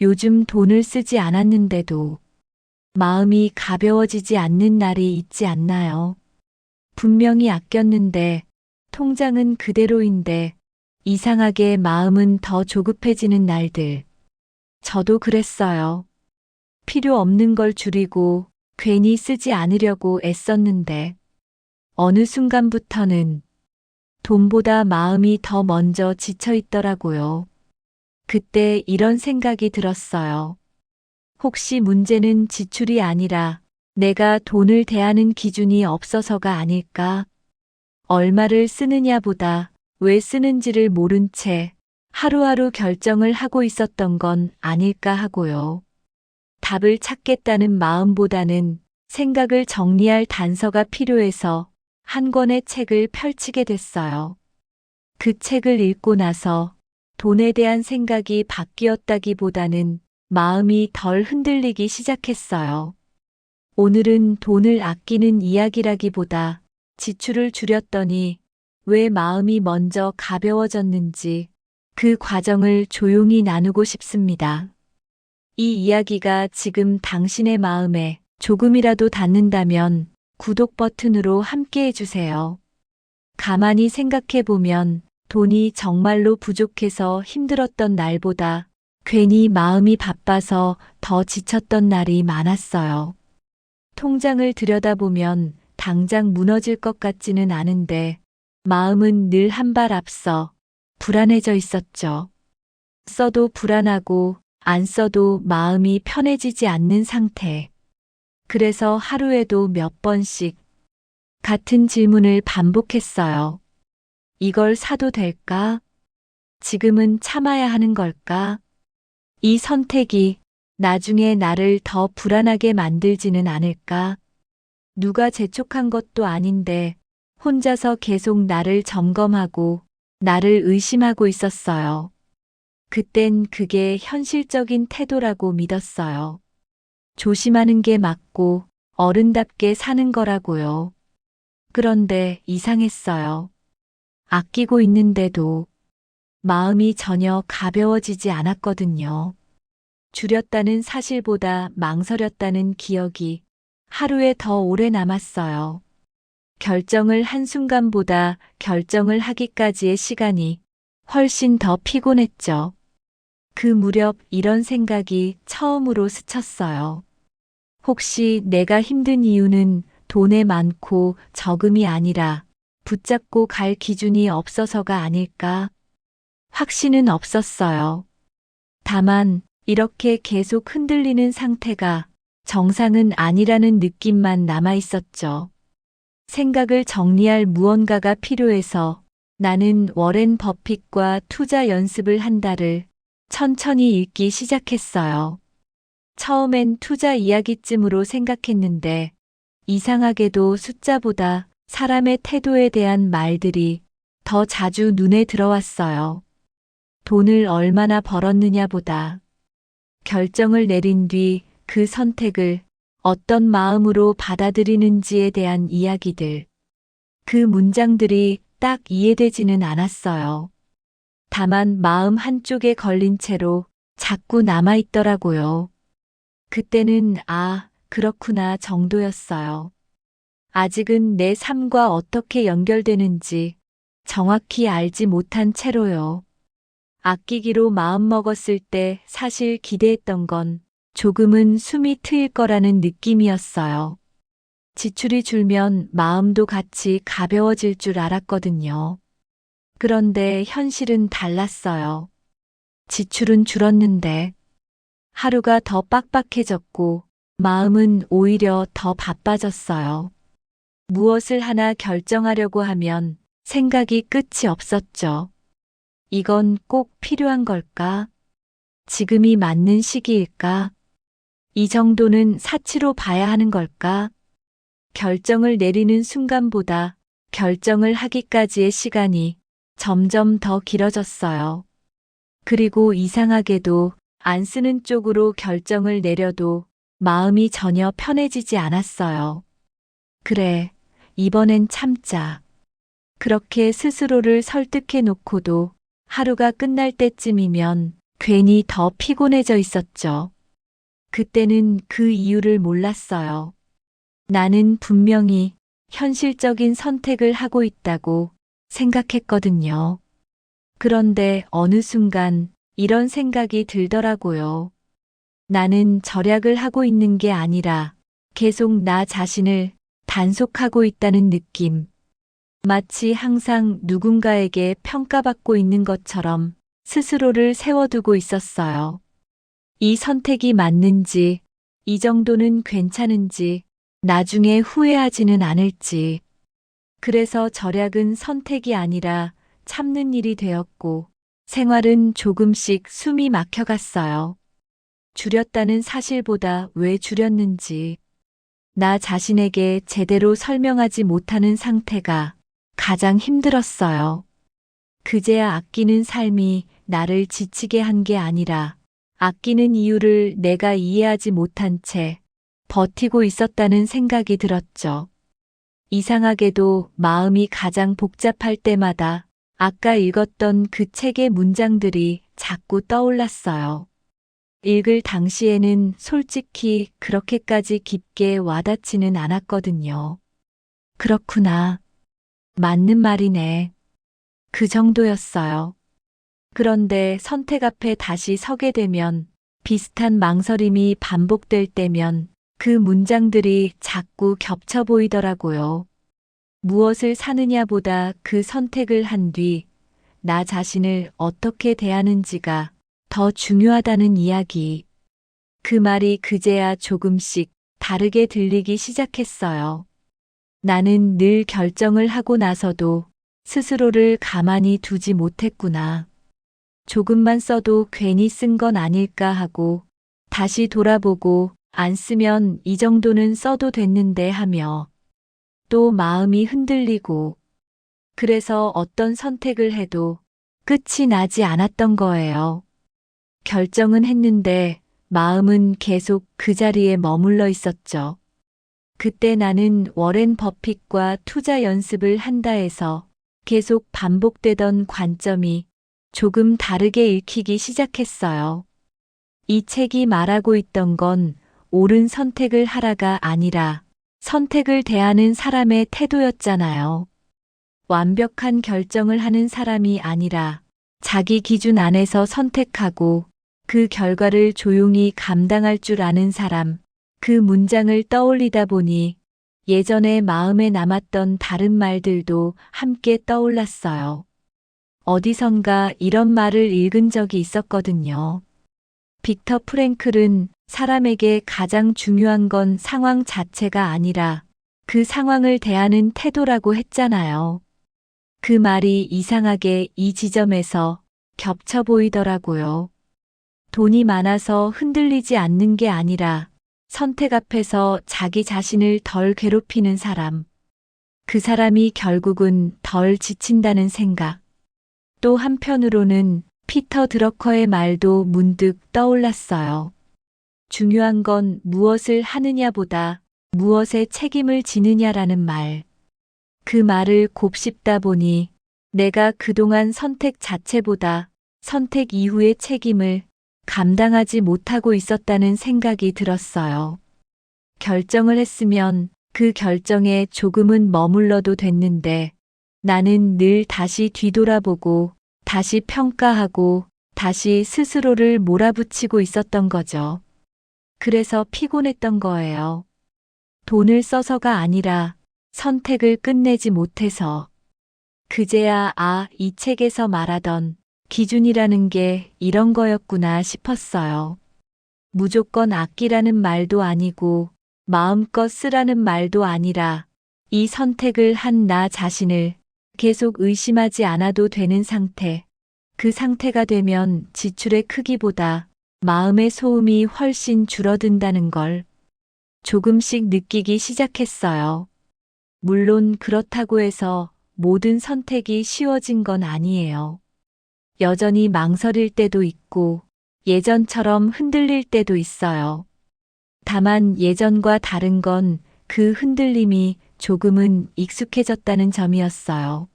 요즘 돈을 쓰지 않았는데도 마음이 가벼워지지 않는 날이 있지 않나요? 분명히 아꼈는데 통장은 그대로인데 이상하게 마음은 더 조급해지는 날들. 저도 그랬어요. 필요 없는 걸 줄이고 괜히 쓰지 않으려고 애썼는데 어느 순간부터는 돈보다 마음이 더 먼저 지쳐 있더라고요. 그때 이런 생각이 들었어요. 혹시 문제는 지출이 아니라 내가 돈을 대하는 기준이 없어서가 아닐까? 얼마를 쓰느냐보다 왜 쓰는지를 모른 채 하루하루 결정을 하고 있었던 건 아닐까 하고요. 답을 찾겠다는 마음보다는 생각을 정리할 단서가 필요해서 한 권의 책을 펼치게 됐어요. 그 책을 읽고 나서 돈에 대한 생각이 바뀌었다기보다는 마음이 덜 흔들리기 시작했어요. 오늘은 돈을 아끼는 이야기라기보다 지출을 줄였더니 왜 마음이 먼저 가벼워졌는지 그 과정을 조용히 나누고 싶습니다. 이 이야기가 지금 당신의 마음에 조금이라도 닿는다면 구독 버튼으로 함께 해주세요. 가만히 생각해 보면 돈이 정말로 부족해서 힘들었던 날보다 괜히 마음이 바빠서 더 지쳤던 날이 많았어요. 통장을 들여다보면 당장 무너질 것 같지는 않은데 마음은 늘 한 발 앞서 불안해져 있었죠. 써도 불안하고 안 써도 마음이 편해지지 않는 상태. 그래서 하루에도 몇 번씩 같은 질문을 반복했어요. 이걸 사도 될까? 지금은 참아야 하는 걸까? 이 선택이 나중에 나를 더 불안하게 만들지는 않을까? 누가 재촉한 것도 아닌데 혼자서 계속 나를 점검하고 나를 의심하고 있었어요. 그땐 그게 현실적인 태도라고 믿었어요. 조심하는 게 맞고 어른답게 사는 거라고요. 그런데 이상했어요. 아끼고 있는데도 마음이 전혀 가벼워지지 않았거든요. 줄였다는 사실보다 망설였다는 기억이 하루에 더 오래 남았어요. 결정을 한순간보다 결정을 하기까지의 시간이 훨씬 더 피곤했죠. 그 무렵 이런 생각이 처음으로 스쳤어요. 혹시 내가 힘든 이유는 돈에 많고 적음이 아니라 붙잡고 갈 기준이 없어서가 아닐까? 확신은 없었어요. 다만 이렇게 계속 흔들리는 상태가 정상은 아니라는 느낌만 남아 있었죠. 생각을 정리할 무언가가 필요해서 나는 워렌 버핏과 투자 연습을 한 달을 천천히 읽기 시작했어요. 처음엔 투자 이야기쯤으로 생각했는데 이상하게도 숫자보다 사람의 태도에 대한 말들이 더 자주 눈에 들어왔어요. 돈을 얼마나 벌었느냐보다 결정을 내린 뒤 그 선택을 어떤 마음으로 받아들이는지에 대한 이야기들. 그 문장들이 딱 이해되지는 않았어요. 다만 마음 한쪽에 걸린 채로 자꾸 남아있더라고요. 그때는 그렇구나 정도였어요. 아직은 내 삶과 어떻게 연결되는지 정확히 알지 못한 채로요. 아끼기로 마음먹었을 때 사실 기대했던 건 조금은 숨이 트일 거라는 느낌이었어요. 지출이 줄면 마음도 같이 가벼워질 줄 알았거든요. 그런데 현실은 달랐어요. 지출은 줄었는데 하루가 더 빡빡해졌고 마음은 오히려 더 바빠졌어요. 무엇을 하나 결정하려고 하면 생각이 끝이 없었죠. 이건 꼭 필요한 걸까? 지금이 맞는 시기일까? 이 정도는 사치로 봐야 하는 걸까? 결정을 내리는 순간보다 결정을 하기까지의 시간이 점점 더 길어졌어요. 그리고 이상하게도 안 쓰는 쪽으로 결정을 내려도 마음이 전혀 편해지지 않았어요. 그래, 이번엔 참자. 그렇게 스스로를 설득해 놓고도 하루가 끝날 때쯤이면 괜히 더 피곤해져 있었죠. 그때는 그 이유를 몰랐어요. 나는 분명히 현실적인 선택을 하고 있다고 생각했거든요. 그런데 어느 순간 이런 생각이 들더라고요. 나는 절약을 하고 있는 게 아니라 계속 나 자신을 단속하고 있다는 느낌. 마치 항상 누군가에게 평가받고 있는 것처럼 스스로를 세워두고 있었어요. 이 선택이 맞는지, 이 정도는 괜찮은지, 나중에 후회하지는 않을지. 그래서 절약은 선택이 아니라 참는 일이 되었고, 생활은 조금씩 숨이 막혀갔어요. 줄였다는 사실보다 왜 줄였는지, 나 자신에게 제대로 설명하지 못하는 상태가 가장 힘들었어요. 그제야 아끼는 삶이 나를 지치게 한 게 아니라 아끼는 이유를 내가 이해하지 못한 채 버티고 있었다는 생각이 들었죠. 이상하게도 마음이 가장 복잡할 때마다 아까 읽었던 그 책의 문장들이 자꾸 떠올랐어요. 읽을 당시에는 솔직히 그렇게까지 깊게 와닿지는 않았거든요. 그렇구나. 맞는 말이네. 그 정도였어요. 그런데 선택 앞에 다시 서게 되면, 비슷한 망설임이 반복될 때면 그 문장들이 자꾸 겹쳐 보이더라고요. 무엇을 사느냐보다 그 선택을 한 뒤 나 자신을 어떻게 대하는지가 더 중요하다는 이야기. 그 말이 그제야 조금씩 다르게 들리기 시작했어요. 나는 늘 결정을 하고 나서도 스스로를 가만히 두지 못했구나. 조금만 써도 괜히 쓴 건 아닐까 하고 다시 돌아보고 안 쓰면 이 정도는 써도 됐는데 하며 또 마음이 흔들리고 그래서 어떤 선택을 해도 끝이 나지 않았던 거예요. 결정은 했는데 마음은 계속 그 자리에 머물러 있었죠. 그때 나는 워렌 버핏과 투자 연습을 한다 해서 계속 반복되던 관점이 조금 다르게 읽히기 시작했어요. 이 책이 말하고 있던 건 옳은 선택을 하라가 아니라 선택을 대하는 사람의 태도였잖아요. 완벽한 결정을 하는 사람이 아니라 자기 기준 안에서 선택하고 그 결과를 조용히 감당할 줄 아는 사람. 그 문장을 떠올리다 보니 예전에 마음에 남았던 다른 말들도 함께 떠올랐어요. 어디선가 이런 말을 읽은 적이 있었거든요. 빅터 프랭클은 사람에게 가장 중요한 건 상황 자체가 아니라 그 상황을 대하는 태도라고 했잖아요. 그 말이 이상하게 이 지점에서 겹쳐 보이더라고요. 돈이 많아서 흔들리지 않는 게 아니라 선택 앞에서 자기 자신을 덜 괴롭히는 사람. 그 사람이 결국은 덜 지친다는 생각. 또 한편으로는 피터 드러커의 말도 문득 떠올랐어요. 중요한 건 무엇을 하느냐보다 무엇에 책임을 지느냐라는 말. 그 말을 곱씹다 보니 내가 그동안 선택 자체보다 선택 이후의 책임을 감당하지 못하고 있었다는 생각이 들었어요. 결정을 했으면 그 결정에 조금은 머물러도 됐는데 나는 늘 다시 뒤돌아보고 다시 평가하고 다시 스스로를 몰아붙이고 있었던 거죠. 그래서 피곤했던 거예요. 돈을 써서가 아니라 선택을 끝내지 못해서. 그제야 이 책에서 말하던 기준이라는 게 이런 거였구나 싶었어요. 무조건 아끼라는 말도 아니고 마음껏 쓰라는 말도 아니라 이 선택을 한 나 자신을 계속 의심하지 않아도 되는 상태. 그 상태가 되면 지출의 크기보다 마음의 소음이 훨씬 줄어든다는 걸 조금씩 느끼기 시작했어요. 물론 그렇다고 해서 모든 선택이 쉬워진 건 아니에요. 여전히 망설일 때도 있고 예전처럼 흔들릴 때도 있어요. 다만 예전과 다른 건 그 흔들림이 조금은 익숙해졌다는 점이었어요.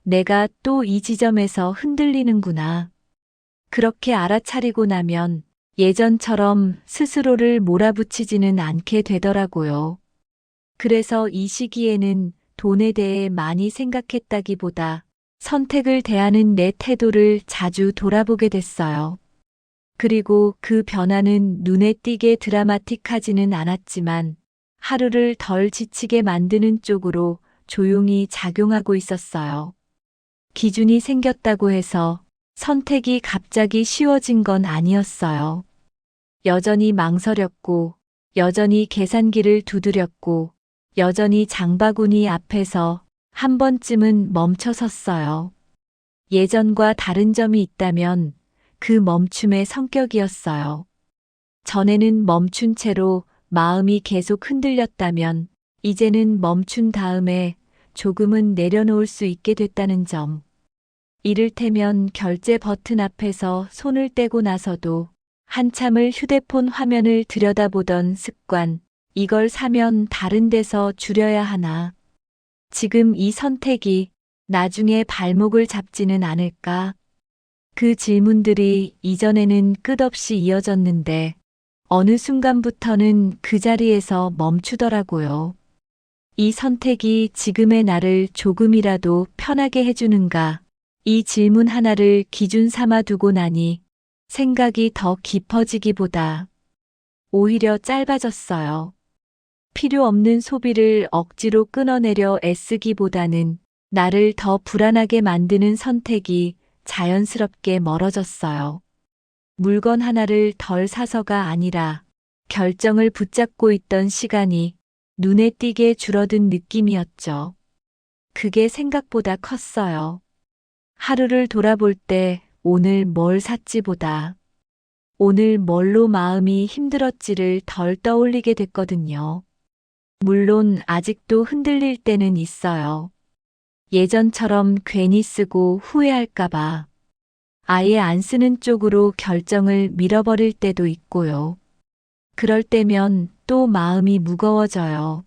내가 또 이 지점에서 흔들리는구나. 그렇게 알아차리고 나면 예전처럼 스스로를 몰아붙이지는 않게 되더라고요. 그래서 이 시기에는 돈에 대해 많이 생각했다기보다 선택을 대하는 내 태도를 자주 돌아보게 됐어요. 그리고 그 변화는 눈에 띄게 드라마틱하지는 않았지만 하루를 덜 지치게 만드는 쪽으로 조용히 작용하고 있었어요. 기준이 생겼다고 해서 선택이 갑자기 쉬워진 건 아니었어요. 여전히 망설였고, 여전히 계산기를 두드렸고, 여전히 장바구니 앞에서 한 번쯤은 멈춰 섰어요. 예전과 다른 점이 있다면 그 멈춤의 성격이었어요. 전에는 멈춘 채로 마음이 계속 흔들렸다면 이제는 멈춘 다음에 조금은 내려놓을 수 있게 됐다는 점. 이를테면 결제 버튼 앞에서 손을 떼고 나서도 한참을 휴대폰 화면을 들여다보던 습관, 이걸 사면 다른 데서 줄여야 하나. 지금 이 선택이 나중에 발목을 잡지는 않을까? 그 질문들이 이전에는 끝없이 이어졌는데 어느 순간부터는 그 자리에서 멈추더라고요. 이 선택이 지금의 나를 조금이라도 편하게 해주는가? 이 질문 하나를 기준 삼아 두고 나니 생각이 더 깊어지기보다 오히려 짧아졌어요. 필요 없는 소비를 억지로 끊어내려 애쓰기보다는 나를 더 불안하게 만드는 선택이 자연스럽게 멀어졌어요. 물건 하나를 덜 사서가 아니라 결정을 붙잡고 있던 시간이 눈에 띄게 줄어든 느낌이었죠. 그게 생각보다 컸어요. 하루를 돌아볼 때 오늘 뭘 샀지보다 오늘 뭘로 마음이 힘들었지를 덜 떠올리게 됐거든요. 물론 아직도 흔들릴 때는 있어요. 예전처럼 괜히 쓰고 후회할까봐 아예 안 쓰는 쪽으로 결정을 밀어버릴 때도 있고요. 그럴 때면 또 마음이 무거워져요.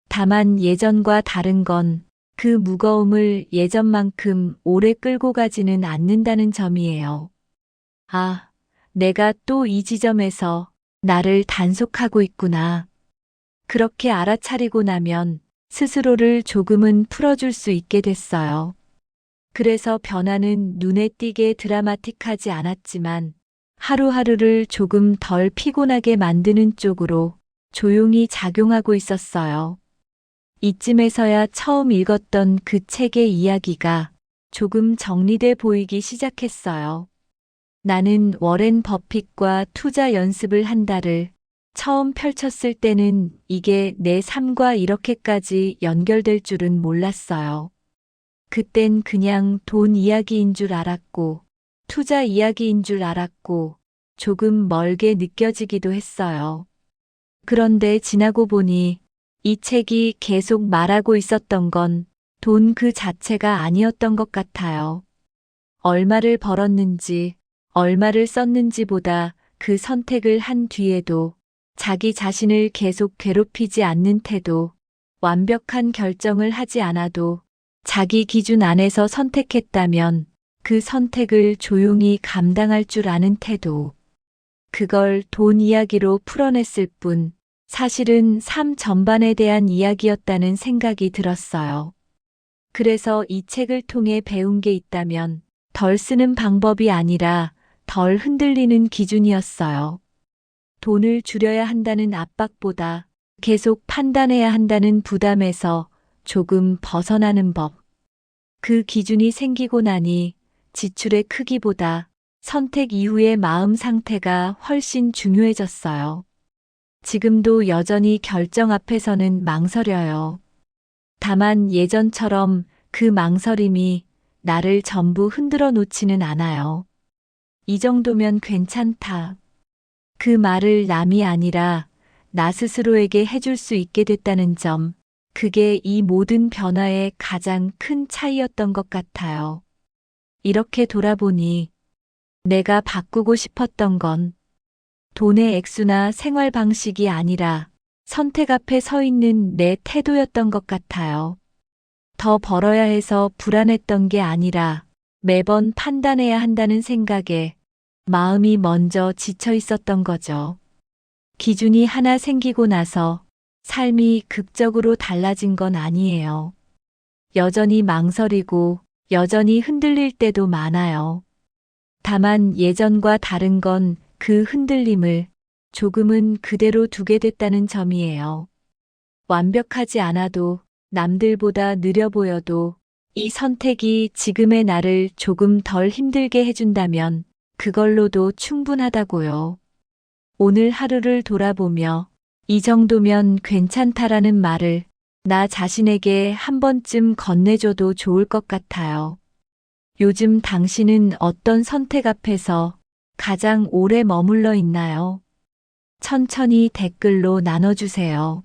다만 예전과 다른 건 그 무거움을 예전만큼 오래 끌고 가지는 않는다는 점이에요. 아, 내가 또 이 지점에서 나를 단속하고 있구나. 그렇게 알아차리고 나면 스스로를 조금은 풀어줄 수 있게 됐어요. 그래서 변화는 눈에 띄게 드라마틱하지 않았지만 하루하루를 조금 덜 피곤하게 만드는 쪽으로 조용히 작용하고 있었어요. 이쯤에서야 처음 읽었던 그 책의 이야기가 조금 정리돼 보이기 시작했어요. 나는 워렌 버핏과 투자 연습을 한다를 처음 펼쳤을 때는 이게 내 삶과 이렇게까지 연결될 줄은 몰랐어요. 그땐 그냥 돈 이야기인 줄 알았고, 투자 이야기인 줄 알았고, 조금 멀게 느껴지기도 했어요. 그런데 지나고 보니 이 책이 계속 말하고 있었던 건 돈 그 자체가 아니었던 것 같아요. 얼마를 벌었는지, 얼마를 썼는지보다 그 선택을 한 뒤에도 자기 자신을 계속 괴롭히지 않는 태도, 완벽한 결정을 하지 않아도 자기 기준 안에서 선택했다면 그 선택을 조용히 감당할 줄 아는 태도. 그걸 돈 이야기로 풀어냈을 뿐 사실은 삶 전반에 대한 이야기였다는 생각이 들었어요. 그래서 이 책을 통해 배운 게 있다면 덜 쓰는 방법이 아니라 덜 흔들리는 기준이었어요. 돈을 줄여야 한다는 압박보다 계속 판단해야 한다는 부담에서 조금 벗어나는 법. 그 기준이 생기고 나니 지출의 크기보다 선택 이후의 마음 상태가 훨씬 중요해졌어요. 지금도 여전히 결정 앞에서는 망설여요. 다만 예전처럼 그 망설임이 나를 전부 흔들어 놓지는 않아요. 이 정도면 괜찮다. 그 말을 남이 아니라 나 스스로에게 해줄 수 있게 됐다는 점, 그게 이 모든 변화의 가장 큰 차이였던 것 같아요. 이렇게 돌아보니 내가 바꾸고 싶었던 건 돈의 액수나 생활 방식이 아니라 선택 앞에 서 있는 내 태도였던 것 같아요. 더 벌어야 해서 불안했던 게 아니라 매번 판단해야 한다는 생각에 마음이 먼저 지쳐 있었던 거죠. 기준이 하나 생기고 나서 삶이 극적으로 달라진 건 아니에요. 여전히 망설이고 여전히 흔들릴 때도 많아요. 다만 예전과 다른 건 그 흔들림을 조금은 그대로 두게 됐다는 점이에요. 완벽하지 않아도 남들보다 느려 보여도 이 선택이 지금의 나를 조금 덜 힘들게 해준다면 그걸로도 충분하다고요. 오늘 하루를 돌아보며 이 정도면 괜찮다라는 말을 나 자신에게 한 번쯤 건네줘도 좋을 것 같아요. 요즘 당신은 어떤 선택 앞에서 가장 오래 머물러 있나요? 천천히 댓글로 나눠주세요.